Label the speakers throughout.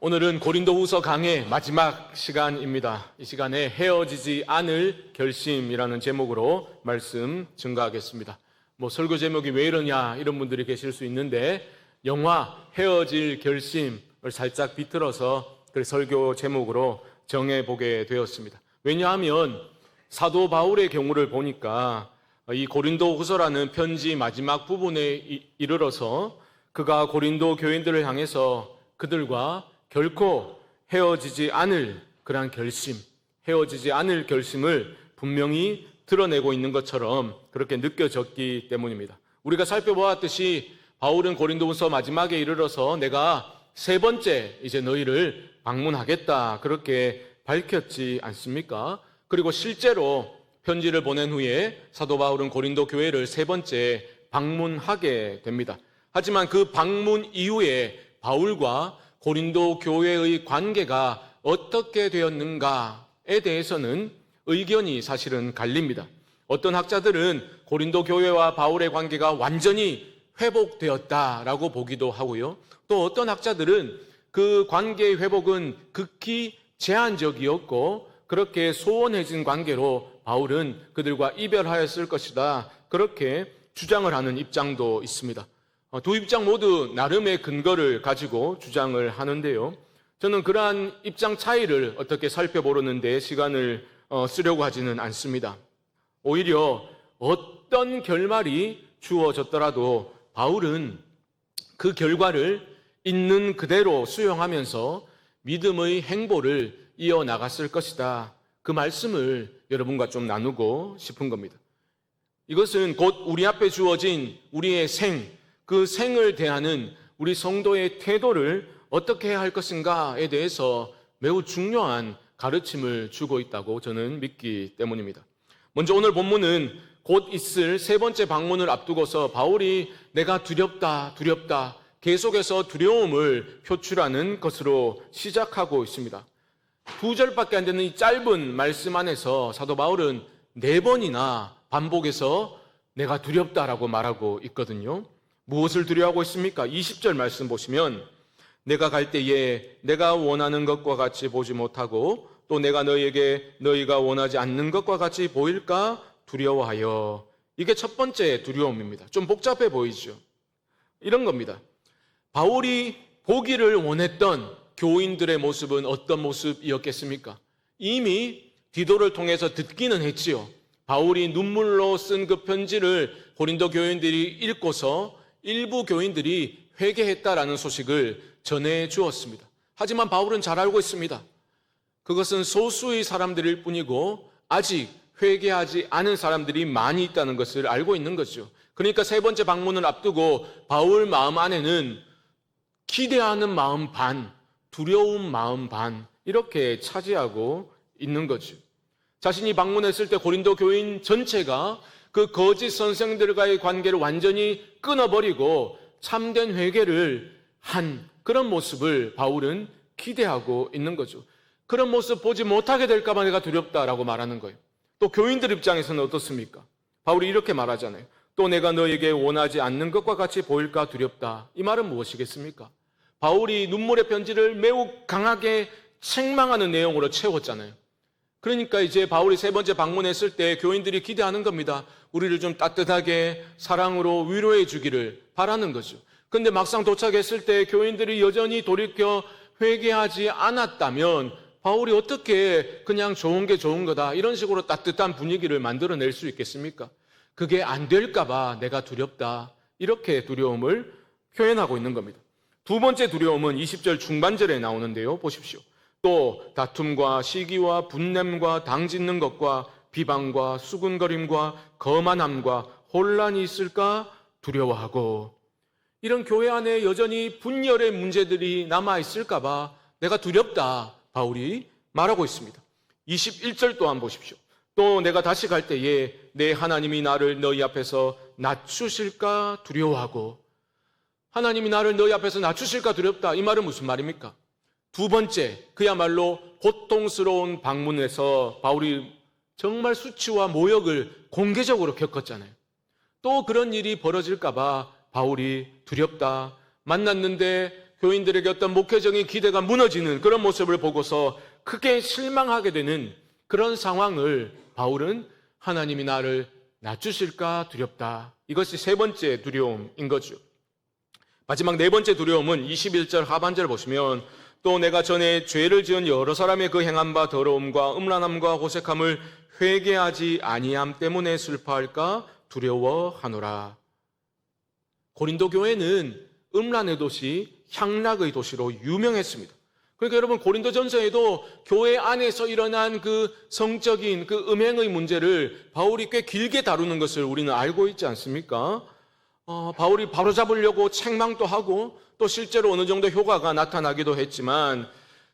Speaker 1: 오늘은 고린도후서 강의 마지막 시간입니다. 이 시간에 헤어지지 않을 결심이라는 제목으로 말씀 증가하겠습니다. 설교 제목이 왜 이러냐 이런 분들이 계실 수 있는데 영화 헤어질 결심을 살짝 비틀어서 그 설교 제목으로 정해보게 되었습니다. 왜냐하면 사도 바울의 경우를 보니까 이 고린도후서라는 편지 마지막 부분에 이르러서 그가 고린도 교인들을 향해서 그들과 결코 헤어지지 않을 그러한 결심, 헤어지지 않을 결심을 분명히 드러내고 있는 것처럼 그렇게 느껴졌기 때문입니다. 우리가 살펴보았듯이 바울은 고린도후서 마지막에 이르러서 내가 세 번째 이제 너희를 방문하겠다 그렇게 밝혔지 않습니까? 그리고 실제로 편지를 보낸 후에 사도 바울은 고린도 교회를 세 번째 방문하게 됩니다. 하지만 그 방문 이후에 바울과 고린도 교회의 관계가 어떻게 되었는가에 대해서는 의견이 사실은 갈립니다. 어떤 학자들은 고린도 교회와 바울의 관계가 완전히 회복되었다라고 보기도 하고요. 또 어떤 학자들은 그 관계의 회복은 극히 제한적이었고 그렇게 소원해진 관계로 바울은 그들과 이별하였을 것이다. 그렇게 주장을 하는 입장도 있습니다. 두 입장 모두 나름의 근거를 가지고 주장을 하는데요. 저는 그러한 입장 차이를 어떻게 살펴보려는 데 시간을 쓰려고 하지는 않습니다. 오히려 어떤 결말이 주어졌더라도 바울은 그 결과를 있는 그대로 수용하면서 믿음의 행보를 이어나갔을 것이다. 그 말씀을 여러분과 좀 나누고 싶은 겁니다. 이것은 곧 우리 앞에 주어진 우리의 그 생을 대하는 우리 성도의 태도를 어떻게 해야 할 것인가에 대해서 매우 중요한 가르침을 주고 있다고 저는 믿기 때문입니다. 먼저 오늘 본문은 곧 있을 세 번째 방문을 앞두고서 바울이 내가 두렵다 계속해서 두려움을 표출하는 것으로 시작하고 있습니다. 2절밖에 안 되는 이 짧은 말씀 안에서 사도 바울은 4번이나 반복해서 내가 두렵다라고 말하고 있거든요. 무엇을 두려워하고 있습니까? 20절 말씀 보시면 내가 갈 때에 내가 원하는 것과 같이 보지 못하고 또 내가 너희에게 너희가 원하지 않는 것과 같이 보일까 두려워하여. 이게 첫 번째 두려움입니다. 좀 복잡해 보이죠? 이런 겁니다. 바울이 보기를 원했던 교인들의 모습은 어떤 모습이었겠습니까? 이미 디도를 통해서 듣기는 했지요. 바울이 눈물로 쓴 그 편지를 고린도 교인들이 읽고서 일부 교인들이 회개했다라는 소식을 전해 주었습니다. 하지만 바울은 잘 알고 있습니다. 그것은 소수의 사람들일 뿐이고 아직 회개하지 않은 사람들이 많이 있다는 것을 알고 있는 거죠. 그러니까 세 번째 방문을 앞두고 바울 마음 안에는 기대하는 마음 반, 두려운 마음 반 이렇게 차지하고 있는 거죠. 자신이 방문했을 때 고린도 교인 전체가 그 거짓 선생들과의 관계를 완전히 끊어버리고 참된 회개를 한 그런 모습을 바울은 기대하고 있는 거죠. 그런 모습 보지 못하게 될까 봐 내가 두렵다라고 말하는 거예요. 또 교인들 입장에서는 어떻습니까? 바울이 이렇게 말하잖아요. 또 내가 너에게 원하지 않는 것과 같이 보일까 두렵다. 이 말은 무엇이겠습니까? 바울이 눈물의 편지를 매우 강하게 책망하는 내용으로 채웠잖아요. 그러니까 이제 바울이 세 번째 방문했을 때 교인들이 기대하는 겁니다. 우리를 좀 따뜻하게 사랑으로 위로해 주기를 바라는 거죠. 근데 막상 도착했을 때 교인들이 여전히 돌이켜 회개하지 않았다면 바울이 어떻게 그냥 좋은 게 좋은 거다 이런 식으로 따뜻한 분위기를 만들어낼 수 있겠습니까? 그게 안 될까 봐 내가 두렵다 이렇게 두려움을 표현하고 있는 겁니다. 두 번째 두려움은 20절 중반절에 나오는데요. 보십시오. 또 다툼과 시기와 분냄과 당짓는 것과 비방과 수군거림과 거만함과 혼란이 있을까 두려워하고. 이런 교회 안에 여전히 분열의 문제들이 남아있을까 봐 내가 두렵다 바울이 말하고 있습니다. 21절 또한 보십시오. 또 내가 다시 갈 때에 내 하나님이 나를 너희 앞에서 낮추실까 두려워하고. 하나님이 나를 너희 앞에서 낮추실까 두렵다. 이 말은 무슨 말입니까? 두 번째, 그야말로 고통스러운 방문에서 바울이 정말 수치와 모욕을 공개적으로 겪었잖아요. 또 그런 일이 벌어질까 봐 바울이 두렵다. 만났는데 교인들에게 어떤 목회적인 기대가 무너지는 그런 모습을 보고서 크게 실망하게 되는 그런 상황을 바울은 하나님이 나를 낮추실까 두렵다. 이것이 세 번째 두려움인 거죠. 마지막 네 번째 두려움은 21절 하반절 보시면 또 내가 전에 죄를 지은 여러 사람의 그 행한 바 더러움과 음란함과 호색함을 회개하지 아니함 때문에 슬퍼할까 두려워하노라. 고린도 교회는 음란의 도시, 향락의 도시로 유명했습니다. 그러니까 여러분 고린도전서에도 교회 안에서 일어난 그 성적인 그 음행의 문제를 바울이 꽤 길게 다루는 것을 우리는 알고 있지 않습니까? 바울이 바로잡으려고 책망도 하고 또 실제로 어느 정도 효과가 나타나기도 했지만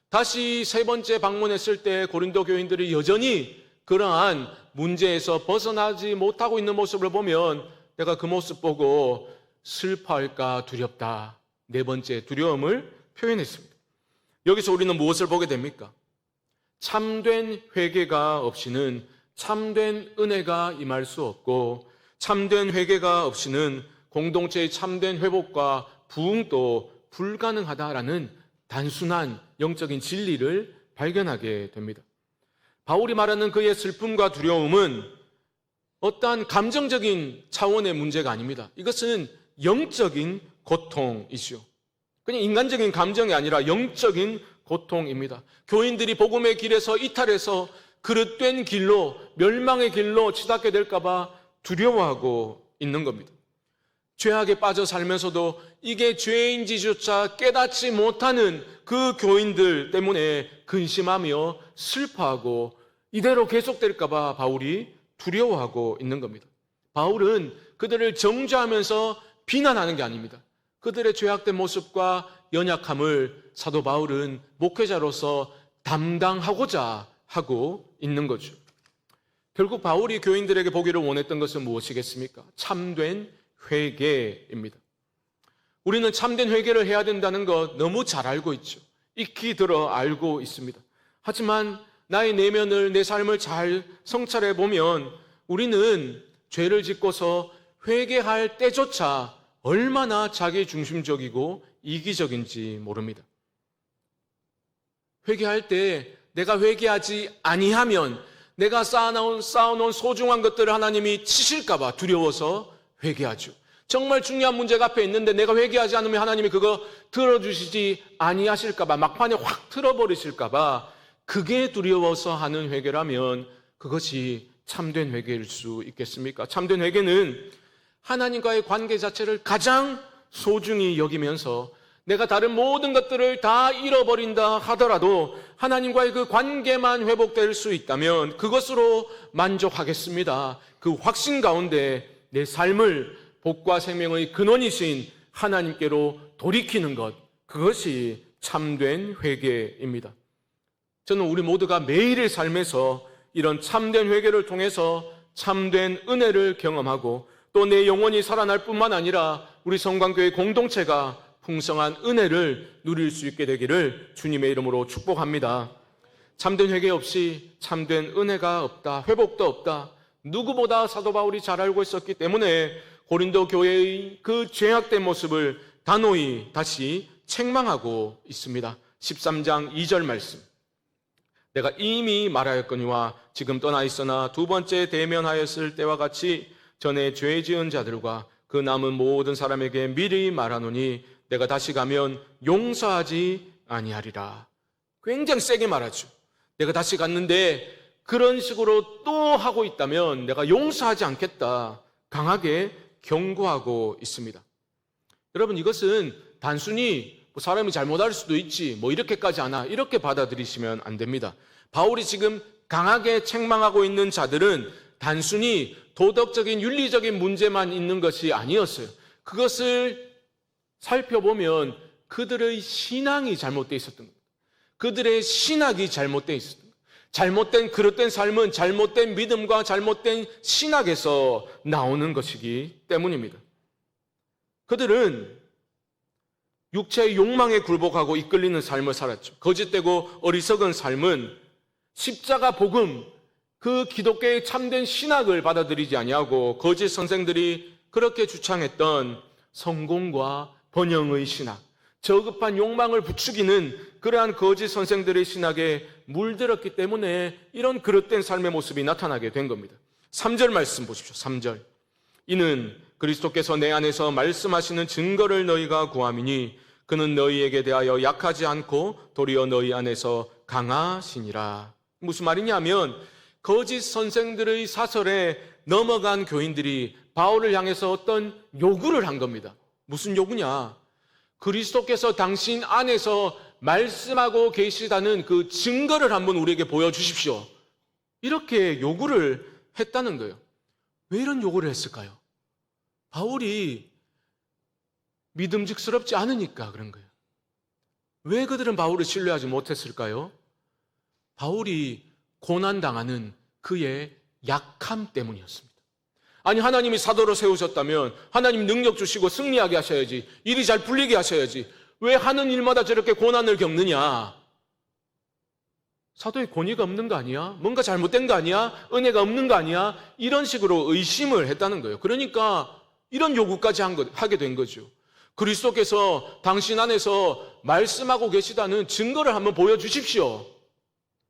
Speaker 1: 다시 세 번째 방문했을 때 고린도 교인들이 여전히 그러한 문제에서 벗어나지 못하고 있는 모습을 보면 내가 그 모습 보고 슬퍼할까 두렵다. 네 번째 두려움을 표현했습니다. 여기서 우리는 무엇을 보게 됩니까? 참된 회개가 없이는 참된 은혜가 임할 수 없고 참된 회개가 없이는 공동체의 참된 회복과 부흥도 불가능하다라는 단순한 영적인 진리를 발견하게 됩니다. 바울이 말하는 그의 슬픔과 두려움은 어떠한 감정적인 차원의 문제가 아닙니다. 이것은 영적인 고통이죠. 그냥 인간적인 감정이 아니라 영적인 고통입니다. 교인들이 복음의 길에서 이탈해서 그릇된 길로, 멸망의 길로 치닫게 될까 봐 두려워하고 있는 겁니다. 죄악에 빠져 살면서도 이게 죄인지조차 깨닫지 못하는 그 교인들 때문에 근심하며 슬퍼하고 이대로 계속될까 봐 바울이 두려워하고 있는 겁니다. 바울은 그들을 정죄하면서 비난하는 게 아닙니다. 그들의 죄악된 모습과 연약함을 사도 바울은 목회자로서 담당하고자 하고 있는 거죠. 결국 바울이 교인들에게 보기를 원했던 것은 무엇이겠습니까? 참된 회개입니다. 우리는 참된 회개를 해야 된다는 것 너무 잘 알고 있죠. 익히 들어 알고 있습니다. 하지만 나의 내면을, 내 삶을 잘 성찰해 보면 우리는 죄를 짓고서 회개할 때조차 얼마나 자기 중심적이고 이기적인지 모릅니다. 회개할 때 내가 회개하지 아니하면 내가 쌓아놓은 소중한 것들을 하나님이 치실까 봐 두려워서 회개하죠. 정말 중요한 문제가 앞에 있는데 내가 회개하지 않으면 하나님이 그거 들어주시지 아니하실까 봐, 막판에 확 틀어버리실까 봐 그게 두려워서 하는 회개라면 그것이 참된 회개일 수 있겠습니까? 참된 회개는 하나님과의 관계 자체를 가장 소중히 여기면서 내가 다른 모든 것들을 다 잃어버린다 하더라도 하나님과의 그 관계만 회복될 수 있다면 그것으로 만족하겠습니다. 그 확신 가운데 내 삶을 복과 생명의 근원이신 하나님께로 돌이키는 것, 그것이 참된 회개입니다. 저는 우리 모두가 매일의 삶에서 이런 참된 회개를 통해서 참된 은혜를 경험하고 또 내 영혼이 살아날 뿐만 아니라 우리 성광교회 공동체가 풍성한 은혜를 누릴 수 있게 되기를 주님의 이름으로 축복합니다. 참된 회개 없이 참된 은혜가 없다, 회복도 없다. 누구보다 사도 바울이 잘 알고 있었기 때문에 고린도 교회의 그 죄악된 모습을 단호히 다시 책망하고 있습니다. 13장 2절 말씀. 내가 이미 말하였거니와 지금 떠나 있으나 두 번째 대면하였을 때와 같이 전에 죄 지은 자들과 그 남은 모든 사람에게 미리 말하노니 내가 다시 가면 용서하지 아니하리라. 굉장히 세게 말하죠. 내가 다시 갔는데 그런 식으로 또 하고 있다면 내가 용서하지 않겠다. 강하게 경고하고 있습니다. 여러분, 이것은 단순히 사람이 잘못할 수도 있지 이렇게까지 하나 이렇게 받아들이시면 안 됩니다. 바울이 지금 강하게 책망하고 있는 자들은 단순히 도덕적인 윤리적인 문제만 있는 것이 아니었어요. 그것을 살펴보면 그들의 신앙이 잘못되어 있었던 겁니다. 그들의 신학이 잘못되어 있었던 겁니다. 잘못된 그릇된 삶은 잘못된 믿음과 잘못된 신학에서 나오는 것이기 때문입니다. 그들은 육체의 욕망에 굴복하고 이끌리는 삶을 살았죠. 거짓되고 어리석은 삶은 십자가 복음, 그 기독교의 참된 신학을 받아들이지 아니하고 거짓 선생들이 그렇게 주창했던 성공과 번영의 신학, 저급한 욕망을 부추기는 그러한 거짓 선생들의 신학에 물들었기 때문에 이런 그릇된 삶의 모습이 나타나게 된 겁니다. 3절 말씀 보십시오. 3절. 이는 그리스도께서 내 안에서 말씀하시는 증거를 너희가 구함이니 그는 너희에게 대하여 약하지 않고 도리어 너희 안에서 강하시니라. 무슨 말이냐면 거짓 선생들의 사설에 넘어간 교인들이 바울을 향해서 어떤 요구를 한 겁니다. 무슨 요구냐? 그리스도께서 당신 안에서 말씀하고 계시다는 그 증거를 한번 우리에게 보여주십시오. 이렇게 요구를 했다는 거예요. 왜 이런 요구를 했을까요? 바울이 믿음직스럽지 않으니까 그런 거예요. 왜 그들은 바울을 신뢰하지 못했을까요? 바울이 고난당하는 그의 약함 때문이었습니다. 아니, 하나님이 사도로 세우셨다면 하나님 능력 주시고 승리하게 하셔야지, 일이 잘 풀리게 하셔야지, 왜 하는 일마다 저렇게 고난을 겪느냐? 사도의 권위가 없는 거 아니야? 뭔가 잘못된 거 아니야? 은혜가 없는 거 아니야? 이런 식으로 의심을 했다는 거예요. 그러니까 이런 요구까지 하게 된 거죠. 그리스도께서 당신 안에서 말씀하고 계시다는 증거를 한번 보여주십시오.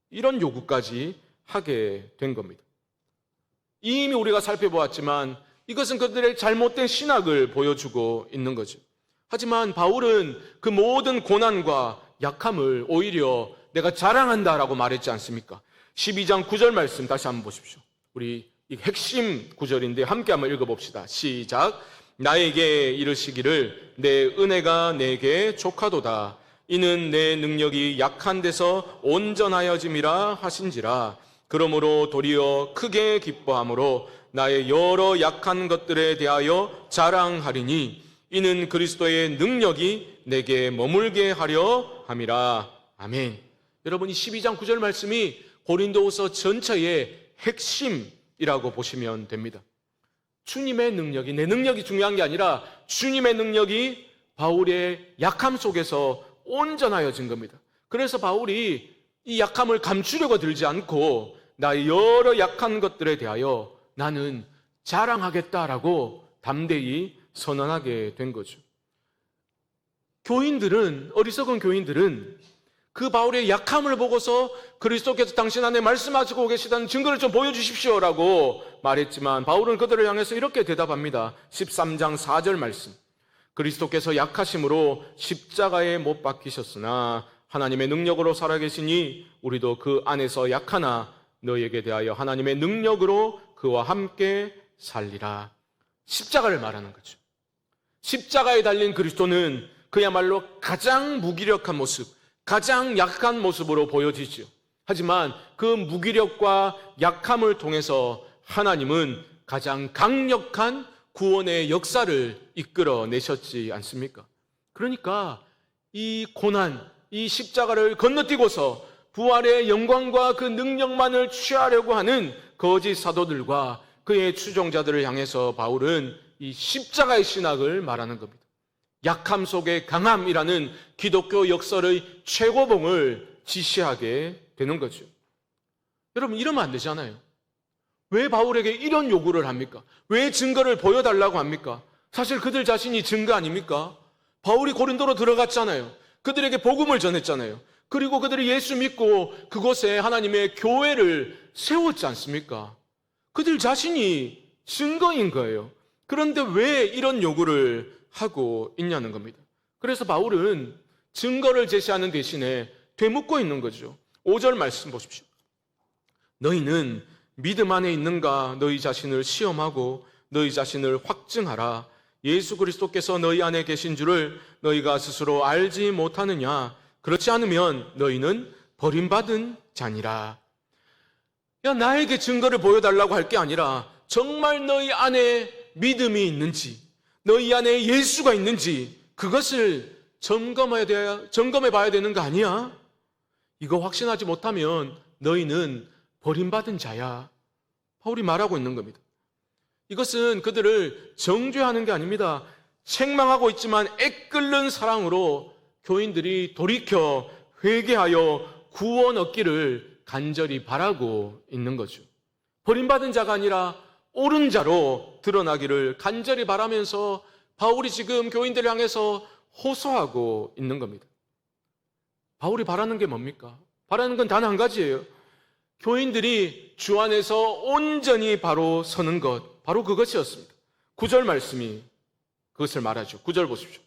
Speaker 1: 이런 요구까지 하게 된 겁니다. 이미 우리가 살펴보았지만 이것은 그들의 잘못된 신학을 보여주고 있는 거죠. 하지만 바울은 그 모든 고난과 약함을 오히려 내가 자랑한다라고 말했지 않습니까? 12장 9절 말씀 다시 한번 보십시오. 우리 이 핵심 구절인데 함께 한번 읽어봅시다. 시작. 나에게 이르시기를 내 은혜가 내게 족하도다. 이는 내 능력이 약한 데서 온전하여짐이라 하신지라. 그러므로 도리어 크게 기뻐함으로 나의 여러 약한 것들에 대하여 자랑하리니 이는 그리스도의 능력이 내게 머물게 하려 함이라. 아멘. 여러분, 이 12장 9절 말씀이 고린도후서 전체의 핵심이라고 보시면 됩니다. 주님의 능력이, 내 능력이 중요한 게 아니라 주님의 능력이 바울의 약함 속에서 온전하여진 겁니다. 그래서 바울이 이 약함을 감추려고 들지 않고 나의 여러 약한 것들에 대하여 나는 자랑하겠다라고 담대히 선언하게 된 거죠. 어리석은 교인들은 그 바울의 약함을 보고서 그리스도께서 당신 안에 말씀하시고 계시다는 증거를 좀 보여주십시오라고 말했지만 바울은 그들을 향해서 이렇게 대답합니다. 13장 4절 말씀. 그리스도께서 약하심으로 십자가에 못 박히셨으나 하나님의 능력으로 살아계시니 우리도 그 안에서 약하나 너희에게 대하여 하나님의 능력으로 그와 함께 살리라. 십자가를 말하는 거죠. 십자가에 달린 그리스도는 그야말로 가장 무기력한 모습, 가장 약한 모습으로 보여지죠. 하지만 그 무기력과 약함을 통해서 하나님은 가장 강력한 구원의 역사를 이끌어내셨지 않습니까? 그러니까 이 고난, 이 십자가를 건너뛰고서 부활의 영광과 그 능력만을 취하려고 하는 거짓 사도들과 그의 추종자들을 향해서 바울은 이 십자가의 신학을 말하는 겁니다. 약함 속의 강함이라는 기독교 역설의 최고봉을 지시하게 되는 거죠. 여러분, 이러면 안 되잖아요. 왜 바울에게 이런 요구를 합니까? 왜 증거를 보여달라고 합니까? 사실 그들 자신이 증거 아닙니까? 바울이 고린도로 들어갔잖아요. 그들에게 복음을 전했잖아요. 그리고 그들이 예수 믿고 그곳에 하나님의 교회를 세웠지 않습니까? 그들 자신이 증거인 거예요. 그런데 왜 이런 요구를 하고 있냐는 겁니다. 그래서 바울은 증거를 제시하는 대신에 되묻고 있는 거죠. 5절 말씀 보십시오. 너희는 믿음 안에 있는가 너희 자신을 시험하고 너희 자신을 확증하라. 예수 그리스도께서 너희 안에 계신 줄을 너희가 스스로 알지 못하느냐. 그렇지 않으면 너희는 버림받은 자니라. 야, 나에게 증거를 보여달라고 할 게 아니라 정말 너희 안에 믿음이 있는지, 너희 안에 예수가 있는지 그것을 점검해 봐야 되는 거 아니야? 이거 확신하지 못하면 너희는 버림받은 자야. 바울이 말하고 있는 겁니다. 이것은 그들을 정죄하는 게 아닙니다. 책망하고 있지만 애끓는 사랑으로 교인들이 돌이켜 회개하여 구원 얻기를 간절히 바라고 있는 거죠. 버림받은 자가 아니라 옳은 자로 드러나기를 간절히 바라면서 바울이 지금 교인들을 향해서 호소하고 있는 겁니다. 바울이 바라는 게 뭡니까? 바라는 건 단 한 가지예요. 교인들이 주 안에서 온전히 바로 서는 것, 바로 그것이었습니다. 9절 말씀이 그것을 말하죠. 9절 보십시오.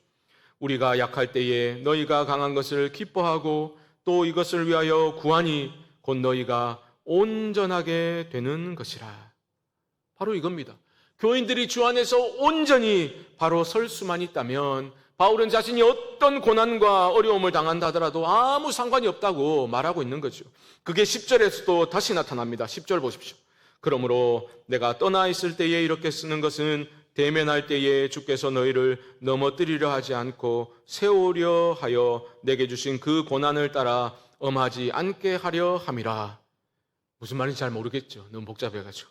Speaker 1: 우리가 약할 때에 너희가 강한 것을 기뻐하고 또 이것을 위하여 구하니 곧 너희가 온전하게 되는 것이라. 바로 이겁니다. 교인들이 주 안에서 온전히 바로 설 수만 있다면 바울은 자신이 어떤 고난과 어려움을 당한다 하더라도 아무 상관이 없다고 말하고 있는 거죠. 그게 10절에서도 다시 나타납니다. 10절 보십시오. 그러므로 내가 떠나 있을 때에 이렇게 쓰는 것은 대면할 때에 주께서 너희를 넘어뜨리려 하지 않고 세우려 하여 내게 주신 그 고난을 따라 엄하지 않게 하려 함이라. 무슨 말인지 잘 모르겠죠. 너무 복잡해가지고.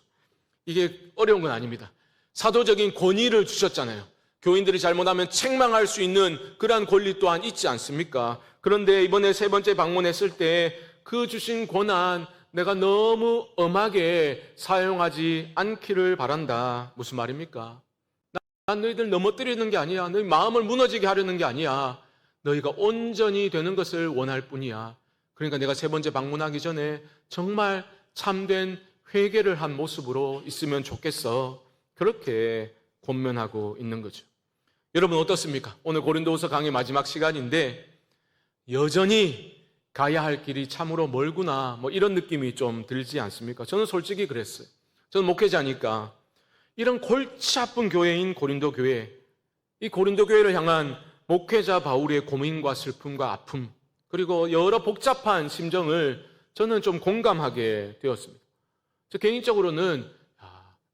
Speaker 1: 이게 어려운 건 아닙니다. 사도적인 권위를 주셨잖아요. 교인들이 잘못하면 책망할 수 있는 그러한 권리 또한 있지 않습니까? 그런데 이번에 세 번째 방문했을 때 그 주신 권한 내가 너무 엄하게 사용하지 않기를 바란다. 무슨 말입니까? 난 너희들 넘어뜨리는 게 아니야. 너희 마음을 무너지게 하려는 게 아니야. 너희가 온전히 되는 것을 원할 뿐이야. 그러니까 내가 세 번째 방문하기 전에 정말 참된 회개를 한 모습으로 있으면 좋겠어. 그렇게 권면하고 있는 거죠. 여러분 어떻습니까? 오늘 고린도후서 강의 마지막 시간인데 여전히 가야 할 길이 참으로 멀구나 이런 느낌이 좀 들지 않습니까? 저는 솔직히 그랬어요. 저는 목회자니까 이런 골치 아픈 교회인 고린도 교회, 이 고린도 교회를 향한 목회자 바울의 고민과 슬픔과 아픔, 그리고 여러 복잡한 심정을 저는 좀 공감하게 되었습니다. 저 개인적으로는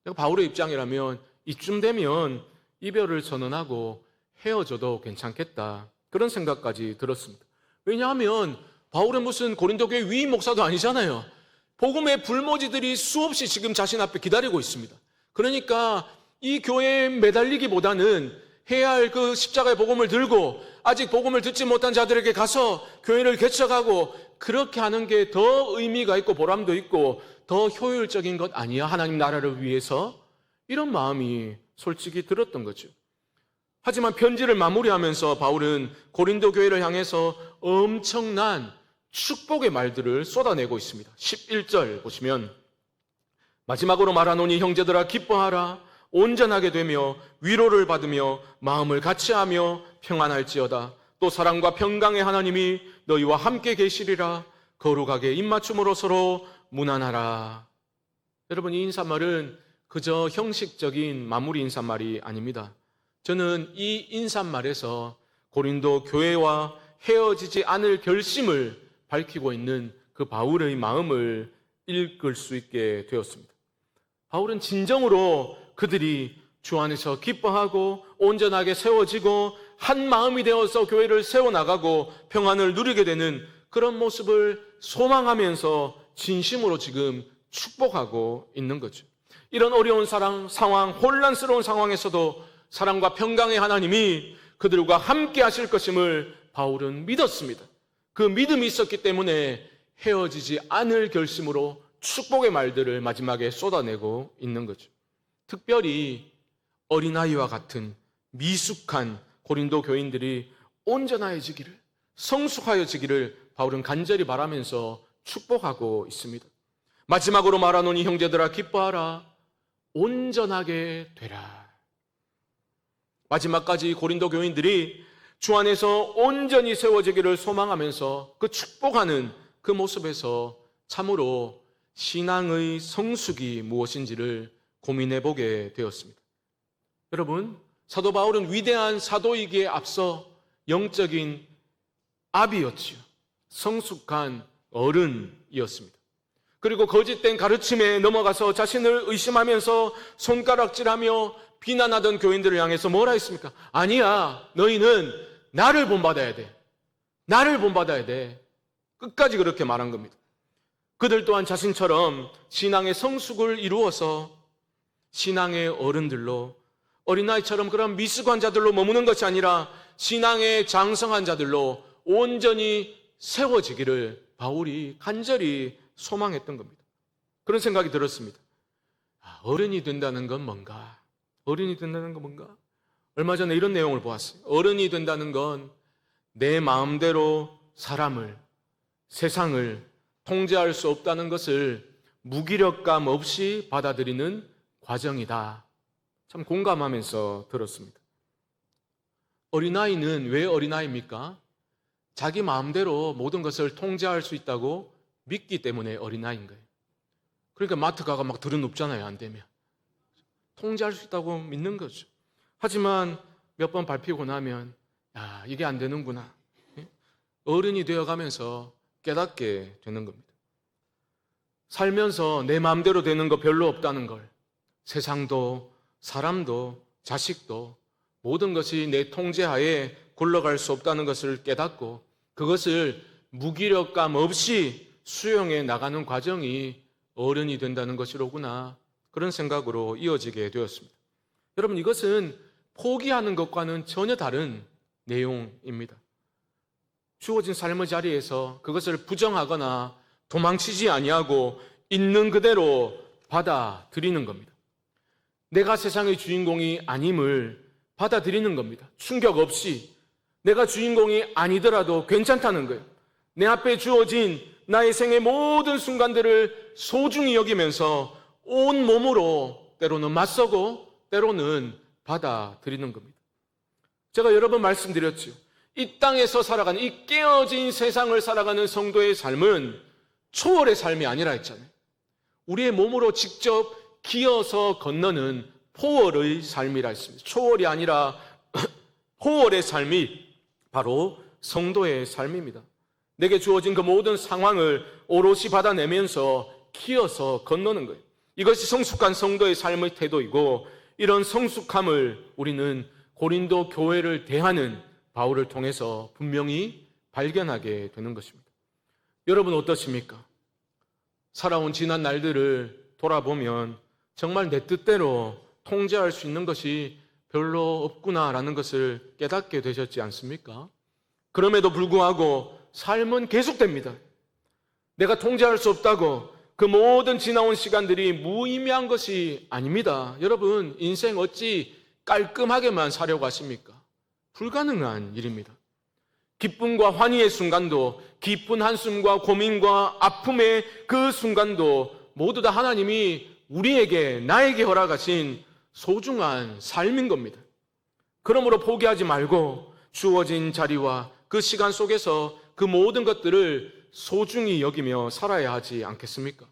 Speaker 1: 내가 바울의 입장이라면 이쯤 되면 이별을 선언하고 헤어져도 괜찮겠다, 그런 생각까지 들었습니다. 왜냐하면 바울은 무슨 고린도 교회 위임 목사도 아니잖아요. 복음의 불모지들이 수없이 지금 자신 앞에 기다리고 있습니다. 그러니까 이 교회에 매달리기보다는 해야 할 그 십자가의 복음을 들고 아직 복음을 듣지 못한 자들에게 가서 교회를 개척하고 그렇게 하는 게 더 의미가 있고 보람도 있고 더 효율적인 것 아니야? 하나님 나라를 위해서? 이런 마음이 솔직히 들었던 거죠. 하지만 편지를 마무리하면서 바울은 고린도 교회를 향해서 엄청난 축복의 말들을 쏟아내고 있습니다. 11절 보시면 마지막으로 말하노니 형제들아 기뻐하라. 온전하게 되며 위로를 받으며 마음을 같이하며 평안할지어다. 또 사랑과 평강의 하나님이 너희와 함께 계시리라. 거룩하게 입맞춤으로 서로 무난하라. 여러분, 이 인사말은 그저 형식적인 마무리 인사말이 아닙니다. 저는 이 인사말에서 고린도 교회와 헤어지지 않을 결심을 밝히고 있는 그 바울의 마음을 읽을 수 있게 되었습니다. 바울은 진정으로 그들이 주 안에서 기뻐하고 온전하게 세워지고 한 마음이 되어서 교회를 세워나가고 평안을 누리게 되는 그런 모습을 소망하면서 진심으로 지금 축복하고 있는 거죠. 이런 어려운 상황, 혼란스러운 상황에서도 사랑과 평강의 하나님이 그들과 함께 하실 것임을 바울은 믿었습니다. 그 믿음이 있었기 때문에 헤어지지 않을 결심으로 축복의 말들을 마지막에 쏟아내고 있는 거죠. 특별히 어린아이와 같은 미숙한 고린도 교인들이 온전해지기를, 성숙하여지기를 바울은 간절히 바라면서 축복하고 있습니다. 마지막으로 말하노니 형제들아 기뻐하라. 온전하게 되라. 마지막까지 고린도 교인들이 주 안에서 온전히 세워지기를 소망하면서 그 축복하는 그 모습에서 참으로 신앙의 성숙이 무엇인지를 고민해 보게 되었습니다. 여러분, 사도 바울은 위대한 사도이기에 앞서 영적인 아비였지요. 성숙한 어른이었습니다. 그리고 거짓된 가르침에 넘어가서 자신을 의심하면서 손가락질하며 비난하던 교인들을 향해서 뭐라 했습니까? 아니야, 너희는 나를 본받아야 돼. 나를 본받아야 돼. 끝까지 그렇게 말한 겁니다. 그들 또한 자신처럼 신앙의 성숙을 이루어서 신앙의 어른들로, 어린아이처럼 그런 미숙한 자들로 머무는 것이 아니라 신앙의 장성한 자들로 온전히 세워지기를 바울이 간절히 소망했던 겁니다. 그런 생각이 들었습니다. 어른이 된다는 건 뭔가? 어른이 된다는 건 뭔가? 얼마 전에 이런 내용을 보았어요. 어른이 된다는 건 내 마음대로 사람을, 세상을 통제할 수 없다는 것을 무기력감 없이 받아들이는 과정이다. 참 공감하면서 들었습니다. 어린아이는 왜 어린아이입니까? 자기 마음대로 모든 것을 통제할 수 있다고 믿기 때문에 어린아이인 거예요. 그러니까 마트 가가 막 들어눕잖아요, 안 되면. 통제할 수 있다고 믿는 거죠. 하지만 몇 번 밟히고 나면 이게 안 되는구나. 어른이 되어가면서 깨닫게 되는 겁니다. 살면서 내 마음대로 되는 거 별로 없다는 걸, 세상도 사람도 자식도 모든 것이 내 통제하에 굴러갈 수 없다는 것을 깨닫고 그것을 무기력감 없이 수용해 나가는 과정이 어른이 된다는 것이로구나, 그런 생각으로 이어지게 되었습니다. 여러분, 이것은 포기하는 것과는 전혀 다른 내용입니다. 주어진 삶의 자리에서 그것을 부정하거나 도망치지 아니하고 있는 그대로 받아들이는 겁니다. 내가 세상의 주인공이 아님을 받아들이는 겁니다. 충격 없이 내가 주인공이 아니더라도 괜찮다는 거예요. 내 앞에 주어진 나의 생의 모든 순간들을 소중히 여기면서 온 몸으로 때로는 맞서고 때로는 받아들이는 겁니다. 제가 여러 번 말씀드렸죠. 이 땅에서 살아가는, 이 깨어진 세상을 살아가는 성도의 삶은 초월의 삶이 아니라 했잖아요. 우리의 몸으로 직접 기어서 건너는 포월의 삶이라 했습니다. 초월이 아니라 포월의 삶이 바로 성도의 삶입니다. 내게 주어진 그 모든 상황을 오롯이 받아내면서 기어서 건너는 거예요. 이것이 성숙한 성도의 삶의 태도이고, 이런 성숙함을 우리는 고린도 교회를 대하는 바울을 통해서 분명히 발견하게 되는 것입니다. 여러분 어떠십니까? 살아온 지난 날들을 돌아보면 정말 내 뜻대로 통제할 수 있는 것이 별로 없구나라는 것을 깨닫게 되셨지 않습니까? 그럼에도 불구하고 삶은 계속됩니다. 내가 통제할 수 없다고 그 모든 지나온 시간들이 무의미한 것이 아닙니다. 여러분, 인생 어찌 깔끔하게만 사려고 하십니까? 불가능한 일입니다. 기쁨과 환희의 순간도, 기쁜 한숨과 고민과 아픔의 그 순간도 모두 다 하나님이 우리에게, 나에게 허락하신 소중한 삶인 겁니다. 그러므로 포기하지 말고 주어진 자리와 그 시간 속에서 그 모든 것들을 소중히 여기며 살아야 하지 않겠습니까?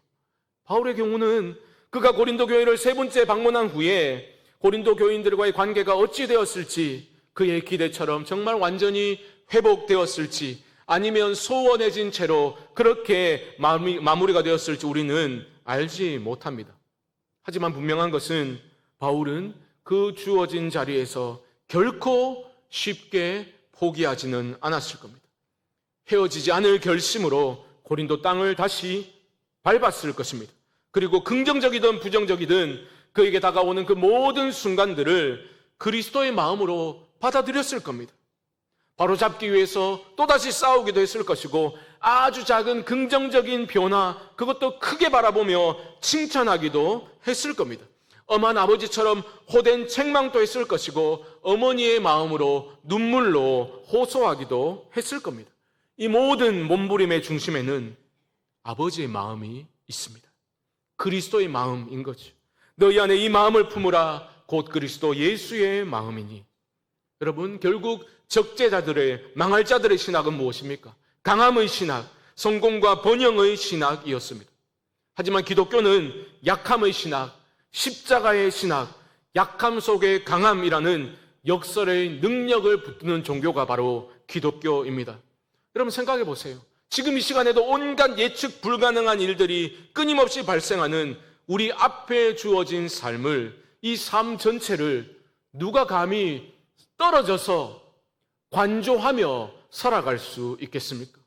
Speaker 1: 바울의 경우는 그가 고린도 교회를 3번째 방문한 후에 고린도 교인들과의 관계가 어찌 되었을지, 그의 기대처럼 정말 완전히 회복되었을지 아니면 소원해진 채로 그렇게 마무리가 되었을지 우리는 알지 못합니다. 하지만 분명한 것은 바울은 그 주어진 자리에서 결코 쉽게 포기하지는 않았을 겁니다. 헤어지지 않을 결심으로 고린도 땅을 다시 밟았을 것입니다. 그리고 긍정적이든 부정적이든 그에게 다가오는 그 모든 순간들을 그리스도의 마음으로 받아들였을 겁니다. 바로 잡기 위해서 또다시 싸우기도 했을 것이고, 아주 작은 긍정적인 변화, 그것도 크게 바라보며 칭찬하기도 했을 겁니다. 엄한 아버지처럼 호된 책망도 했을 것이고, 어머니의 마음으로 눈물로 호소하기도 했을 겁니다. 이 모든 몸부림의 중심에는 아버지의 마음이 있습니다. 그리스도의 마음인 거죠. 너희 안에 이 마음을 품으라, 곧 그리스도 예수의 마음이니. 여러분, 결국 적재자들의, 망할 자들의 신학은 무엇입니까? 강함의 신학, 성공과 번영의 신학이었습니다. 하지만 기독교는 약함의 신학, 십자가의 신학, 약함 속의 강함이라는 역설의 능력을 붙드는 종교가 바로 기독교입니다. 여러분 생각해 보세요. 지금 이 시간에도 온갖 예측 불가능한 일들이 끊임없이 발생하는 우리 앞에 주어진 삶을, 이 삶 전체를 누가 감히 떨어져서 관조하며 살아갈 수 있겠습니까?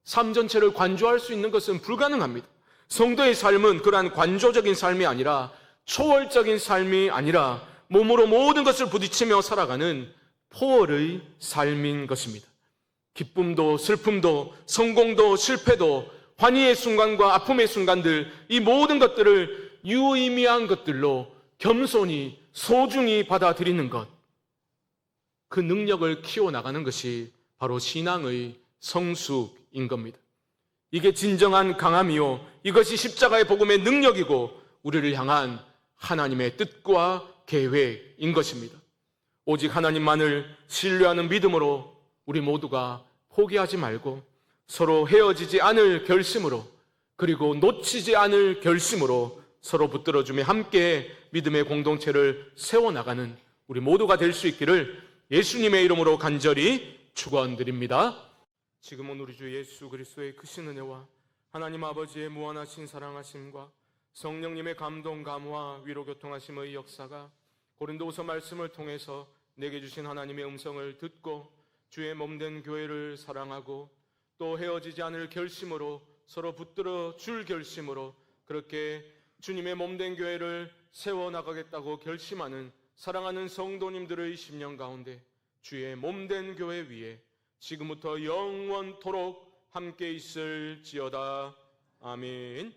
Speaker 1: 삶 전체를 관조할 수 있는 것은 불가능합니다. 성도의 삶은 그러한 관조적인 삶이 아니라, 초월적인 삶이 아니라 몸으로 모든 것을 부딪히며 살아가는 포월의 삶인 것입니다. 기쁨도 슬픔도 성공도 실패도 환희의 순간과 아픔의 순간들, 이 모든 것들을 유의미한 것들로 겸손히 소중히 받아들이는 것, 그 능력을 키워나가는 것이 바로 신앙의 성숙인 겁니다. 이게 진정한 강함이요, 이것이 십자가의 복음의 능력이고 우리를 향한 하나님의 뜻과 계획인 것입니다. 오직 하나님만을 신뢰하는 믿음으로 우리 모두가 포기하지 말고 서로 헤어지지 않을 결심으로, 그리고 놓치지 않을 결심으로 서로 붙들어주며 함께 믿음의 공동체를 세워나가는 우리 모두가 될 수 있기를 예수님의 이름으로 간절히 축원드립니다. 지금은 우리 주 예수 그리스도의 크신 은혜와 하나님 아버지의 무한하신 사랑하심과 성령님의 감동 감화 위로 교통하심의 역사가 고린도후서 말씀을 통해서 내게 주신 하나님의 음성을 듣고 주의 몸된 교회를 사랑하고 또 헤어지지 않을 결심으로 서로 붙들어 줄 결심으로 그렇게 주님의 몸된 교회를 세워나가겠다고 결심하는 사랑하는 성도님들의 심령 가운데 주의 몸된 교회 위에 지금부터 영원토록 함께 있을지어다. 아멘.